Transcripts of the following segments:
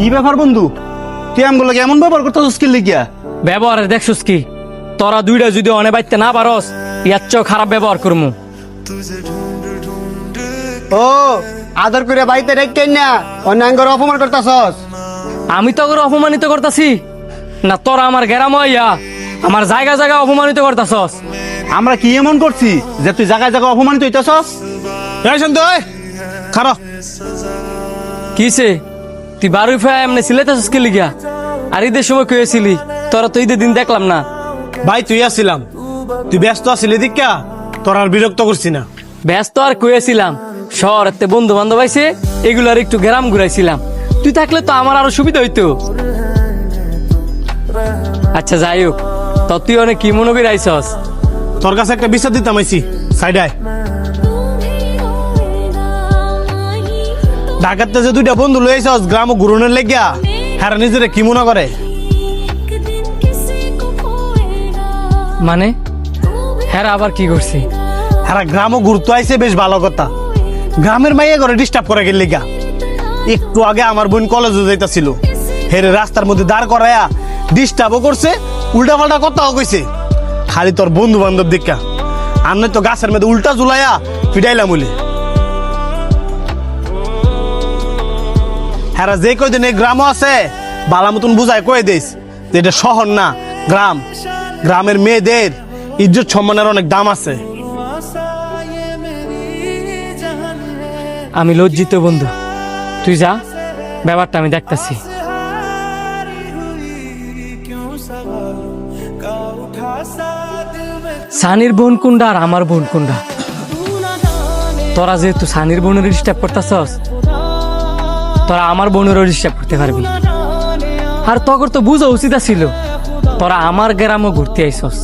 কি ব্যাপার বন্ধু, তুই আমগুলো কেমন ব্যবহার করতেছিস কি লিখিয়া? ব্যবহারের দেখছস কি? তোরা দুইটা যদি অনে বাইতে না পারস, ইয়ার চেয়েও খারাপ ব্যবহার করমু। ও আদর করে বাড়িতে রেখে না অন্যাঙ্গর অপমান করতেছস। আমি তো ওকে অপমানিত করতাছি না? তোরা আমার গেরাম হইয়া আমার জায়গা জায়গা অপমানিত করতাছস। আমরা কি এমন করছি যে তুই জায়গায় জায়গায় অপমানিত হইতেছস? খারো কিসে তুই বারুই ফা এমনি সিলেতেছস কি লিগা? আর ঈদের সময় কইছিলি তোরা তো ঈদের দিন দেখলাম না। ভাই তুই আসছিলাম, তুই ব্যস্ত আছিলি দীক্ষা তোর আর বিরক্ত করছি না। ব্যস্ত আর কইছিলাম, শহরেতে বন্ধু বান্ধব আইছে, এগুলার একটু গ্রাম ঘুরাইছিলাম। তুই থাকলে তো আমার আরো সুবিধা হইতো। আচ্ছা যাই হোক, তো তুই অনেক কি মনে করে আইসস? তোর কাছে একটা বিচার দিতাম আইছি, সাইডায় ঢাকাতে যে দুইটা বন্ধু লই আইছস গ্রাম ঘুরনের লেগিয়া, হ্যাঁ নিজেরে কি মনে করে? মানে হ্যাঁ আবার কি করছি? হ্যাঁ গ্রামও ঘুরতে আইছে, বেশ ভালো কথা। গ্রামের মাইয়া করে ডিস্টার্ব করে গেল লেগা। একটু আগে আমার বোন কলেজে যাইতাছিল, হেরে রাস্তার মধ্যে দাঁড় করায়া ডিস্টার্বও করছে, উল্টা পাল্টা কথাও কইছে। খালি তোর বন্ধু বান্ধব দীক্ষা, আর নয় তো গাছের মধ্যে উল্টা ঝুলাইয়া ফিটাইলাম বলে। হ্যাঁ যে কয়দিন এই গ্রামও আছে বালা মতন বুঝায় কয়ে দিস যে এটা শহর না, গ্রাম। গ্রামের মেয়েদের ইজ্জত সম্মানের অনেক দাম আছে। আমি লজ্জিত বন্ধু, তুই যা, ব্যাপারটা আমি দেখতাছি। সানির বোন কোনটা আর আমার বোন কোনটা? তোরা যেহেতু সানির বোনের ডিস্টার্ব করতেছস, তোরা আমার বোনেরও ডিস্টার্ব করতে পারবি। আর তখন তো বুঝা উচিত ছিল তোরা আমার গ্রামও ঘুরতে আইসস।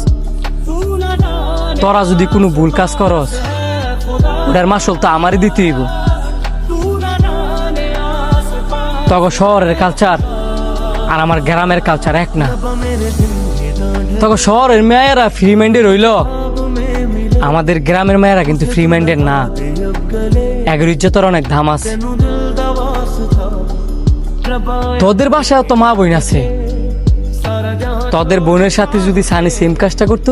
তোরা যদি কোনো ভুল কাজ করস, ওটার মাসল তো আমারই দিতে হইব। তখন শহরের কালচার আর আমার গ্রামের কালচার এক না। তখন শহরের মেয়েরা ফ্রি মাইন্ডেড রইল, আমাদের গ্রামের মেয়েরা কিন্তু ফ্রি মাইন্ডেড না। এগের ইজ্জতের অনেক দাম আছে। তোদের বাসায় তো মা বোন আছে, তোদের বোনের সাথে যদি সানি সেম কাজটা করতো,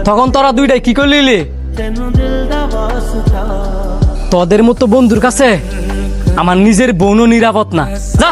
তখন তোরা দুইটাই কি করলি? তোদের মতো বন্ধুর কাছে আমার নিজের বোনও নিরাপদ না। যা।